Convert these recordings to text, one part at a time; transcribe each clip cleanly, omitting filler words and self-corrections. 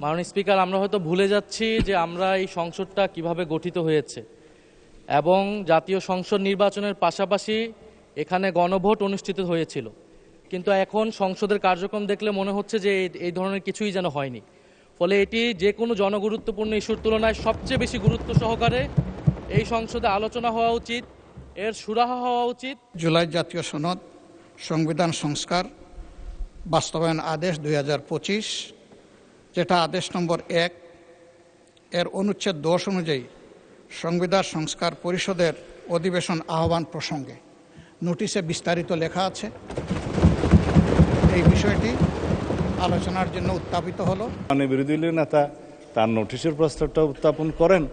মাননীয় স্পিকার, আমরা হয়তো ভুলে যাচ্ছি যে আমরা এই সংসদটা কিভাবে গঠিত হয়েছে এবং জাতীয় সংসদ নির্বাচনের পাশাপাশি এখানে গণভোট অনুষ্ঠিত হয়েছিল, কিন্তু এখন সংসদের কার্যক্রম দেখলে মনে হচ্ছে যে এই ধরনের কিছুই যেন হয়নি। ফলে এটি যে কোনো জনগুরুত্বপূর্ণ ইস্যুর তুলনায় সবচেয়ে বেশি গুরুত্ব সহকারে এই সংসদে আলোচনা হওয়া উচিত, এর সুরাহা হওয়া উচিত। জুলাই জাতীয় সনদ সংবিধান সংস্কার বাস্তবায়ন আদেশ 2025, যেটা আদেশ নম্বর 1 এর অনুচ্ছেদ 10 অনুযায়ী সংবিধান সংস্কার পরিষদের অধিবেশন আহ্বান প্রসঙ্গে নোটিশে বিস্তারিত লেখা আছে। এই বিষয়টি আলোচনার জন্য উত্থাপিত হলো। বিরোধী দলীয় নেতা তার নোটিশের প্রস্তাবটা উত্থাপন করেন,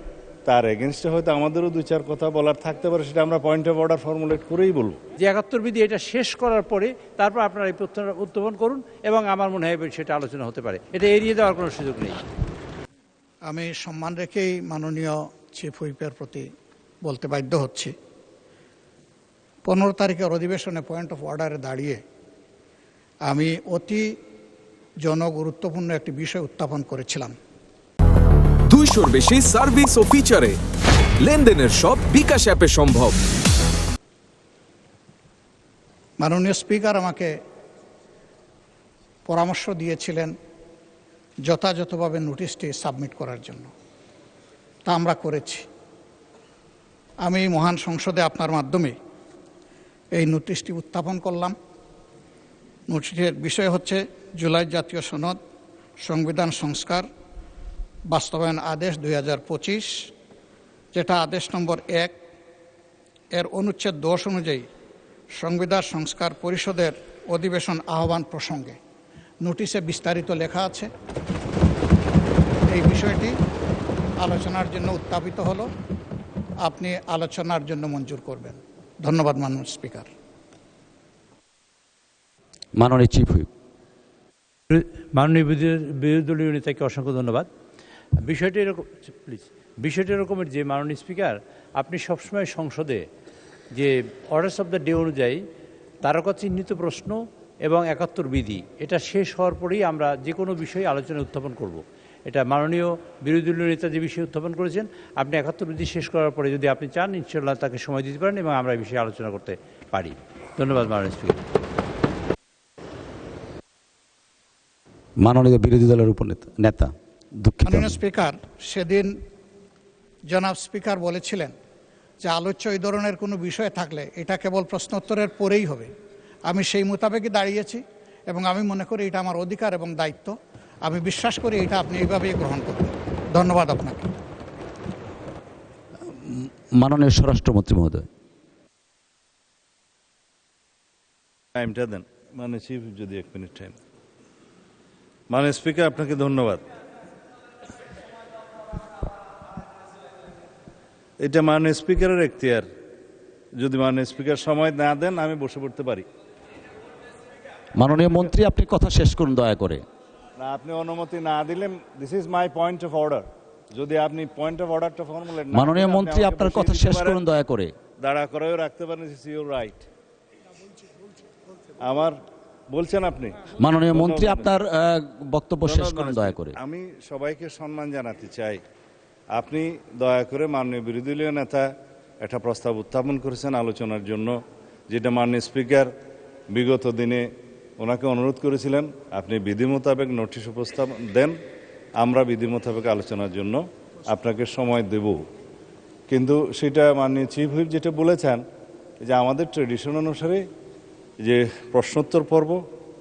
তার এগেনস্টে হয়তো আমাদেরও 2-4 কথা বলার থাকতে পারে, সেটা আমরা পয়েন্ট অফ অর্ডার ফর্মুলেট করেই বলবো। যে 71 বিধি এটা শেষ করার পরে তারপর আপনারা এই প্রশ্নটা উত্থাপন করুন এবং আমার মনে হয় সেটা আলোচনা হতে পারে, এটা এড়িয়ে যাওয়ার কোনো সুযোগ নেই। আমি সম্মান রেখেই মাননীয় চিফ হুইপের প্রতি বলতে বাধ্য হচ্ছি, 15 তারিখের অধিবেশনে পয়েন্ট অফ অর্ডারে দাঁড়িয়ে আমি অতি জনগুরুত্বপূর্ণ একটি বিষয় উত্থাপন করেছিলাম। 200-র বেশি সার্ভিস ও ফিচারে লেনদেনের সব বিকাশ অ্যাপে সম্ভব। মাননীয় স্পিকার আমাকে পরামর্শ দিয়েছিলেন যথাযথভাবে নোটিশটি সাবমিট করার জন্য, তা আমরা করেছি। আমি মহান সংসদে আপনার মাধ্যমে এই নোটিশটি উত্থাপন করলাম। নোটিশের বিষয় হচ্ছে জুলাই জাতীয় সনদ সংবিধান সংস্কার বাস্তবায়ন আদেশ 2025, যেটা আদেশ নম্বর 1 এর অনুচ্ছেদ 10 অনুযায়ী সংবিধান সংস্কার পরিষদের অধিবেশন আহ্বান প্রসঙ্গে নোটিশে বিস্তারিত লেখা আছে। এই বিষয়টি আলোচনার জন্য উত্থাপিত হলো। আপনি আলোচনার জন্য মঞ্জুর করবেন। ধন্যবাদ মাননীয় স্পিকার। মাননীয় চিফ হুইপ। মাননীয় বিরোধী দলীয় নেতাকে অসংখ্য ধন্যবাদ। বিষয়টি এরকমের যে মাননীয় স্পিকার, আপনি সবসময় সংসদে যে অর্ডার্স অফ দ্য ডে অনুযায়ী তারকা চিহ্নিত প্রশ্ন এবং 71 বিধি এটা শেষ হওয়ার পরেই আমরা যে কোনো বিষয়ে আলোচনা উত্থাপন করব। এটা মাননীয় বিরোধী দলীয় নেতা যে বিষয়ে উত্থাপন করেছেন, আপনি 71 বিধি শেষ করার পরে যদি আপনি চান, ইনশাআল্লাহ তাকে সময় দিতে পারেন এবং আমরা এই বিষয়ে আলোচনা করতে পারি। ধন্যবাদ মাননীয় স্পিকার। মাননীয় বিরোধী দলের উপনেতা। মাননীয় স্পিকার, সেদিন জনাব স্পিকার বলেছিলেন যে আলোচ্য এই ধরনের কোনো বিষয় থাকলে এটা কেবল প্রশ্নোত্তরের পরেই হবে। আমি সেই মোতাবেকই দাঁড়িয়েছি এবং আমি মনে করি এটা আমার অধিকার এবং দায়িত্ব। আমি বিশ্বাস করি এটা আপনি এইভাবেই গ্রহণ করবেন। ধন্যবাদ আপনাকে। মাননীয় স্বরাষ্ট্রমন্ত্রী মহোদয়। টাইমটা দেন মাননীয় চিফ, যদি 1 মিনিট টাইম। মাননীয় স্পিকার, আপনাকে ধন্যবাদ। এটা মাননীয় স্পিকারের এখতিয়ার, যদি মাননীয় স্পিকার সময় না দেন আমি বসে পড়তে পারি। মাননীয় মন্ত্রী, আপনি কথা শেষ করুন দয়া করে। না, আপনি অনুমতি না দিলে, this is my point of order. যদি আপনি পয়েন্ট অফ অর্ডারটা ফর্মুলেট না, মাননীয় মন্ত্রী, আপনার কথা শেষ করুন দয়া করে। দাঁড়া করেও রাখতে পারেন, দিস ইজ ইউর রাইট। আমার বলছেন আপনি। মাননীয় মন্ত্রী, আপনার বক্তব্য শেষ করুন দয়া করে। আমি সবাইকে সম্মান জানাতে চাই। আপনি দয়া করে মাননীয় বিরোধী দলীয় নেতা একটা প্রস্তাব উত্থাপন করেছেন আলোচনার জন্য, যেটা মাননীয় স্পিকার বিগত দিনে ওনাকে অনুরোধ করেছিলেন আপনি বিধি মোতাবেক নোটিশ উপস্থাপন দেন, আমরা বিধি মোতাবেক আলোচনার জন্য আপনাকে সময় দেব। কিন্তু সেটা মাননীয় চিফ হুইপ যেটা বলেছেন যে আমাদের ট্রেডিশন অনুসারে যে প্রশ্নোত্তর পর্ব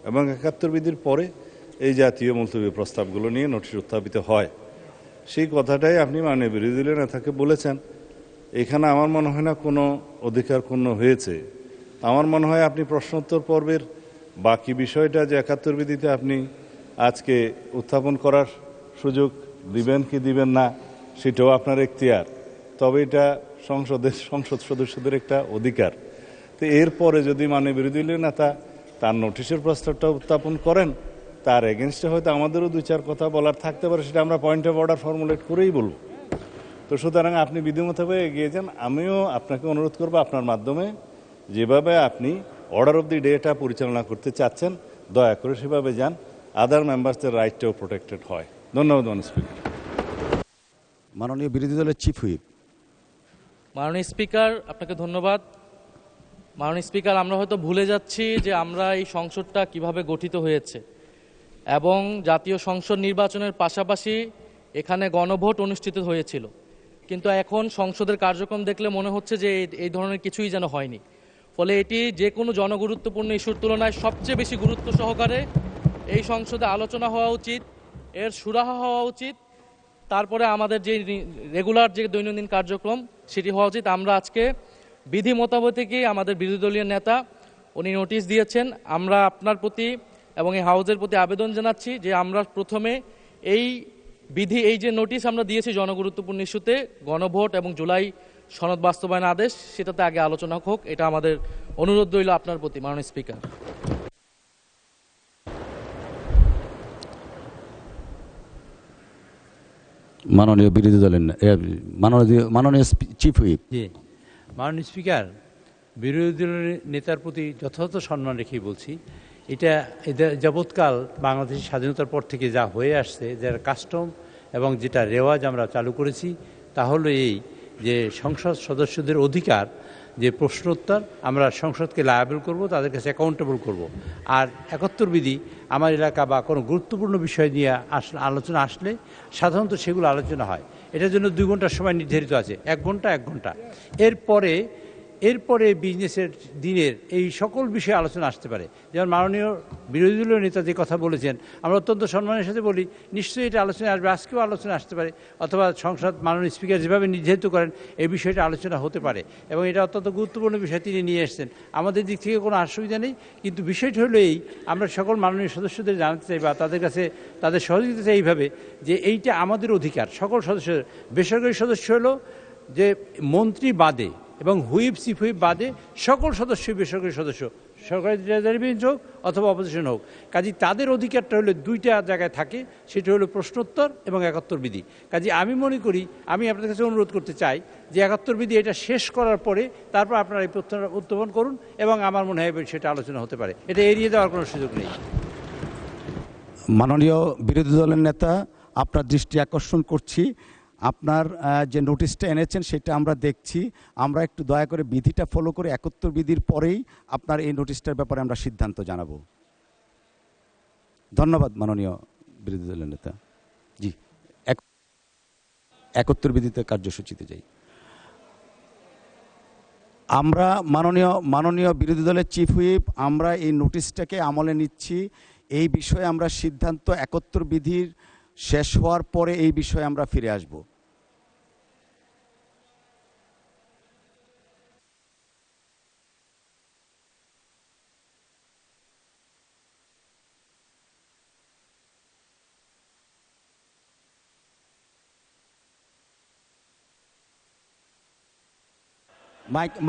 এবং 71 বিধির পরে এই জাতীয় মুলতবি প্রস্তাবগুলো নিয়ে নোটিশ উত্থাপিত হয়, সেই কথাটাই আপনি মাননীয় বিরোধী দলীয় নেতাকে বলেছেন। এখানে আমার মনে হয় না কোনো অধিকার ক্ষুণ্ণ হয়েছে। আমার মনে হয় আপনি প্রশ্নোত্তর পর্বের বাকি বিষয়টা যে 71 বিধিতে আপনি আজকে উত্থাপন করার সুযোগ দিবেন কি দিবেন না সেটাও আপনার এখতিয়ার, তবে এটা সংসদ সদস্যদের একটা অধিকার। তো এরপরে যদি মাননীয় বিরোধী দলীয় নেতা তার নোটিশের প্রস্তাবটা উত্থাপন করেন, তার এগেনস্টে হয়তো আমাদেরও 2-4 কথা বলার থাকতে পারে, সেটা আমরা পয়েন্ট অফ অর্ডার ফর্মুলেট করেই বলবো। তো সুতরাং আপনি বিধি মোতাবেক এগিয়ে যান। আমিও আপনাকে অনুরোধ করবো আপনার মাধ্যমে যেভাবে আপনি অর্ডার অফ দি ডেটা পরিচালনা করতে চাচ্ছেন, দয়া করে সেভাবে যান, আদার মেম্বার্সদের রাইটটাও প্রোটেক্টেড হয়। ধন্যবাদ মাননীয় স্পিকার। মাননীয় বিরোধী দলের চিফ হুইপ। মাননীয় স্পিকার, আপনাকে ধন্যবাদ। মাননীয় স্পিকার, আমরা হয়তো ভুলে যাচ্ছি যে আমরা এই সংসদটা কিভাবে গঠিত হয়েছে এবং জাতীয় সংসদ নির্বাচনের পাশাপাশি এখানে গণভোট অনুষ্ঠিত হয়েছিল, কিন্তু এখন সংসদের কার্যক্রম দেখলে মনে হচ্ছে যে এই ধরনের কিছুই যেন হয়নি। ফলে এটি যে কোনো জনগুরুত্বপূর্ণ ইস্যুর তুলনায় সবচেয়ে বেশি গুরুত্ব সহকারে এই সংসদে আলোচনা হওয়া উচিত, এর সুরাহা হওয়া উচিত, তারপরে আমাদের যে রেগুলার যে দৈনন্দিন কার্যক্রম সেটি হওয়া উচিত। আমরা আজকে বিধি মোতাবেকই আমাদের বিরোধী দলীয় নেতা উনি নোটিশ দিয়েছেন। আমরা আপনার প্রতি এবং এই হাউজের প্রতি আবেদন জানাচ্ছি যে আমরা প্রথমে এই যে নোটিশ আমরা দিয়েছি জনগুরুত্বপূর্ণ ইস্যুতে গণভোট এবং জুলাই সনদ বাস্তবায়ন আদেশ, সেটাতে আগে আলোচনা হোক। এটা আমাদের অনুরোধ রইল আপনার প্রতি মাননীয় স্পিকার। মাননীয় বিরোধী দলের মাননীয় চিফ হুইপ। জি, মাননীয় স্পিকার, বিরোধী দলের নেতার প্রতি যথাযথ সম্মান রেখেই বলছি, এটা যাবৎকাল বাংলাদেশের স্বাধীনতার পর থেকে যা হয়ে আসছে, যার কাস্টম এবং যেটা রেওয়াজ আমরা চালু করেছি, তা হলো এই যে সংসদ সদস্যদের অধিকার যে প্রশ্নোত্তর, আমরা সংসদকে লায়াবল করব, তাদের কাছে অ্যাকাউন্টেবল করব। আর ৭১ বিধি আমার এলাকা বা কোনো গুরুত্বপূর্ণ বিষয় নিয়ে আলোচনা আসলে সাধারণত সেগুলো আলোচনা হয়। এটার জন্য 2 ঘন্টার সময় নির্ধারিত আছে, 1 ঘন্টা। এরপরে বিজনেসের দিনের এই সকল বিষয়ে আলোচনা আসতে পারে। যেমন মাননীয় বিরোধী দলীয় নেতা যে কথা বলেছেন, আমরা অত্যন্ত সম্মানের সাথে বলি, নিশ্চয়ই এটা আলোচনা আসবে, আজকেও আলোচনা আসতে পারে, অথবা সংসদ মাননীয় স্পিকার যেভাবে নির্ধারিত করেন এই বিষয়টা আলোচনা হতে পারে, এবং এটা অত্যন্ত গুরুত্বপূর্ণ বিষয় তিনি নিয়ে এসেছেন। আমাদের দিক থেকে কোনো অসুবিধা নেই, কিন্তু বিষয়টা হলো এই, আমরা সকল মাননীয় সদস্যদের জানাতে চাই বা তাদের কাছে তাদের সহযোগিতা চাই এইভাবে যে এইটা আমাদের অধিকার, সকল সদস্যদের। বেসরকারি সদস্য হলো যে মন্ত্রী বাদে এবং হুইপ চিফ হুইপ বাদে সকল সদস্যই বেসরকারি সদস্য, সরকারি বেঞ্চ হোক অথবা অপোজিশন হোক। কাজে তাদের অধিকারটা হলো 2টা জায়গায় থাকে, সেটা হলো প্রশ্নোত্তর এবং ৭১ বিধি। কাজে আমি মনে করি, আমি আপনাদের কাছে অনুরোধ করতে চাই যে ৭১ বিধি এটা শেষ করার পরে তারপর আপনারা এই প্রশ্নটা উত্থাপন করুন, এবং আমার মনে হয় সেটা আলোচনা হতে পারে, এটা এড়িয়ে দেওয়ার কোনো সুযোগ নেই। মাননীয় বিরোধী দলের নেতা, আপনার দৃষ্টি আকর্ষণ করছি, আপনার যে নোটিশটা এনেছেন সেটা আমরা দেখছি। আমরা একটু দয়া করে বিধিটা ফলো করে ৭১ বিধির পরেই আপনার এই নোটিশটার ব্যাপারে আমরা সিদ্ধান্ত জানাবো। ধন্যবাদ মাননীয় বিরোধী দলের নেতা। জি, ৭১ বিধিতে কার্যসূচিতে যাই। আমরা মাননীয় বিরোধী দলের চিফ হুইপ, আমরা এই নোটিশটাকে আমলে নিচ্ছি। এই বিষয়ে আমরা সিদ্ধান্ত ৭১ বিধির শেষ হওয়ার পরে এই বিষয়ে আমরা ফিরে আসব।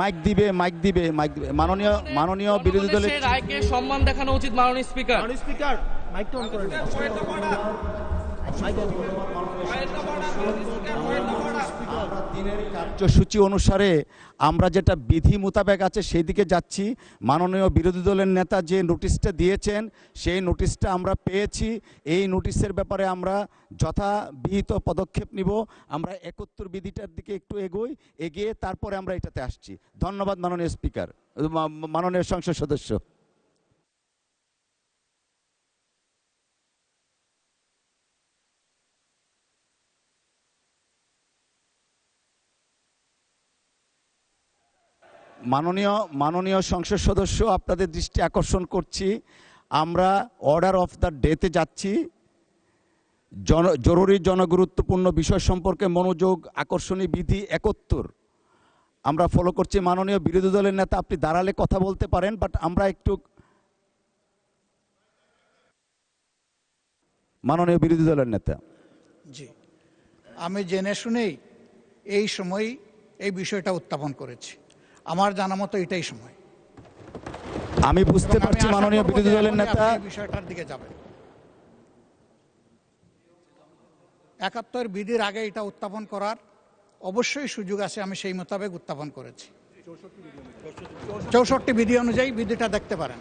মাইক দিবে মাননীয় বিরোধী দলের রায়কে সম্মান দেখানো উচিত মাননীয় স্পিকার। মাইকটা অন করেন। কার্যসূচি অনুসারে আমরা যেটা বিধি মোতাবেক আছে সেই দিকে যাচ্ছি। মাননীয় বিরোধী দলের নেতা যে নোটিশটা দিয়েছেন সেই নোটিশটা আমরা পেয়েছি। এই নোটিশের ব্যাপারে আমরা যথাবিহিত পদক্ষেপ নিব। আমরা ৭১ বিধিটার দিকে একটু এগিয়ে তারপরে আমরা এটাতে আসছি। ধন্যবাদ মাননীয় স্পিকার, মাননীয় সংসদ সদস্য। মাননীয় সংসদ সদস্য, আপনাদের দৃষ্টি আকর্ষণ করছি, আমরা অর্ডার অফ দ্য ডেতে যাচ্ছি। জরুরি জনগুরুত্বপূর্ণ বিষয় সম্পর্কে মনোযোগ আকর্ষণী বিধি ৭১ আমরা ফলো করছি। মাননীয় বিরোধী দলের নেতা, আপনি দাঁড়ালে কথা বলতে পারেন, বাট আমরা একটু মাননীয় বিরোধী দলের নেতা। জি, আমি জেনে শুনেই এই সময় এই বিষয়টা উত্থাপন করেছি। আমার জানা মতো এটাই সময়। আমি বুঝতে পারছি মাননীয় বিরোধী দলের নেতা বিষয়টার দিকে যাবেন। ৭১ বিধির আগে এটা উত্থাপন করার অবশ্যই সুযোগ আছে, আমি সেই মোতাবেক উত্থাপন করেছি। ৬৪ বিধি অনুযায়ী বিধিটা দেখতে পারেন,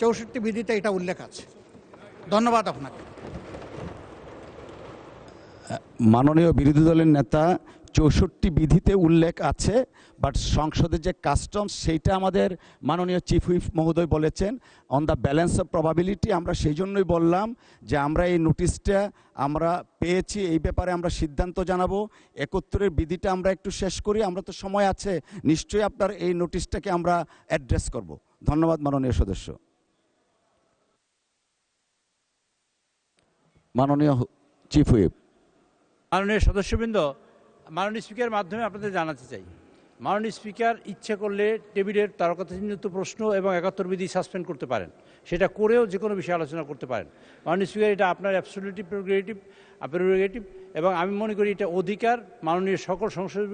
৬৪ বিধিতে এটা উল্লেখ আছে। ধন্যবাদ আপনাকে। মাননীয় বিরোধী দলের নেতা 64 বিধিতে উল্লেখ আছে, বাট সংসদের যে কাস্টমস সেইটা আমাদের মাননীয় চিফ হুইপ মহোদয় বলেছেন on the balance of probability. আমরা সেই জন্যই বললাম যে আমরা এই নোটিশটা আমরা পেয়েছি, এই ব্যাপারে আমরা সিদ্ধান্ত জানাবো। 71-এর বিধিটা আমরা একটু শেষ করি, আমরা তো সময় আছে, নিশ্চয়ই আপনার এই নোটিশটাকে আমরা অ্যাড্রেস করব। ধন্যবাদ মাননীয় সদস্য। মাননীয় চিফ হুইপ। মাননীয় সদস্যবৃন্দ, মাননীয় স্পিকারের মাধ্যমে আপনাদের জানাতে চাই, মাননীয় স্পিকার ইচ্ছে করলে টেবিলের তারকাচিহ্নিত প্রশ্ন এবং 71 বিধি সাসপেন্ড করতে পারেন, সেটা করেও যে কোনো বিষয়ে আলোচনা করতে পারেন। মাননীয় স্পিকার, এটা আপনার অ্যাবসলিউটলি প্রেরোগেটিভ এবং আমি মনে করি এটা অধিকার মাননীয় সকল সংসদ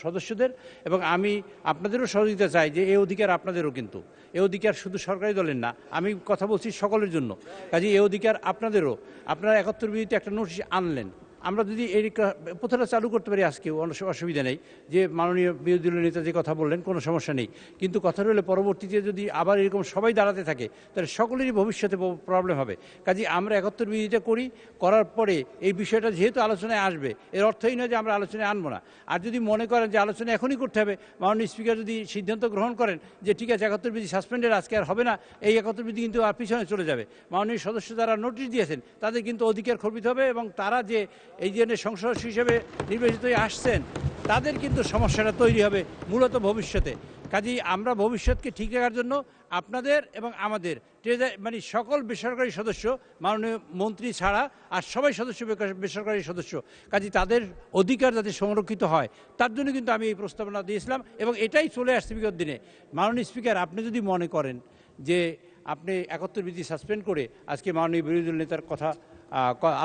সদস্যদের, এবং আমি আপনাদেরও সহযোগিতা চাই যে এই অধিকার আপনাদেরও, কিন্তু এই অধিকার শুধু সরকারি দলের না, আমি কথা বলছি সকলের জন্য। কাজে এই অধিকার আপনাদেরও। আপনারা 71 বিধিতে একটা নোটিশ আনলেন, আমরা যদি এই প্রথাটা চালু করতে পারি আজকে, অসুবিধা নেই, যে মাননীয় বিরোধী দলের নেতা যে কথা বললেন কোনো সমস্যা নেই, কিন্তু কথা রইলে পরবর্তীতে যদি আবার এরকম সবাই দাঁড়াতে থাকে তাহলে সকলেরই ভবিষ্যতে প্রবলেম হবে। কাজে আমরা 71 বিধিটা করার পরে এই বিষয়টা যেহেতু আলোচনায় আসবে, এর অর্থই নয় যে আমরা আলোচনায় আনবো না। আর যদি মনে করেন যে আলোচনা এখনই করতে হবে, মাননীয় স্পিকার যদি সিদ্ধান্ত গ্রহণ করেন যে ঠিক আছে 71 বিধি সাসপেন্ডের আজকে আর হবে না, এই 71 বিধি কিন্তু আর পিছনে চলে যাবে, মাননীয় সদস্য যারা নোটিশ দিয়েছেন তাদের কিন্তু অধিকার খর্বিত হবে, এবং তারা যে এই জন্য সংসদ হিসেবে নির্বাচিত হয়ে আসছেন তাদের কিন্তু সমস্যাটা তৈরি হবে মূলত ভবিষ্যতে। কাজেই আমরা ভবিষ্যৎকে ঠিক রাখার জন্য আপনাদের এবং আমাদের মানে সকল বেসরকারি সদস্য, মাননীয় মন্ত্রী ছাড়া আর সবাই সদস্য বেসরকারি সদস্য, কাজেই তাদের অধিকার যাতে সংরক্ষিত হয় তার জন্য কিন্তু আমি এই প্রস্তাবনা দিয়েছিলাম, এবং এটাই চলে আসছে বিগত দিনে। মাননীয় স্পিকার, আপনি যদি মনে করেন যে আপনি 71 বিধি সাসপেন্ড করে আজকে মাননীয় বিরোধী দল নেতার কথা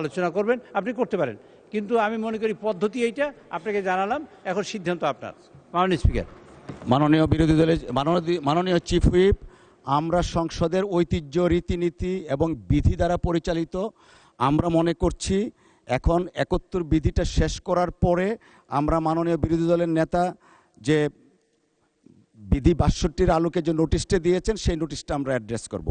আলোচনা করবেন, আপনি করতে পারেন, কিন্তু আমি মনে করি পদ্ধতি এইটা আপনাকে জানালাম, এখন সিদ্ধান্ত আপনার। মাননীয় স্পিকার। মাননীয় বিরোধী দলের মাননীয় চিফ হুইপ, আমরা সংসদের ঐতিহ্য, রীতিনীতি এবং বিধি দ্বারা পরিচালিত। আমরা মনে করছি এখন 71 বিধিটা শেষ করার পরে আমরা মাননীয় বিরোধী দলের নেতা যে বিধি 62-র আলোকে যে নোটিশটা দিয়েছেন সেই নোটিশটা আমরা অ্যাড্রেস করব।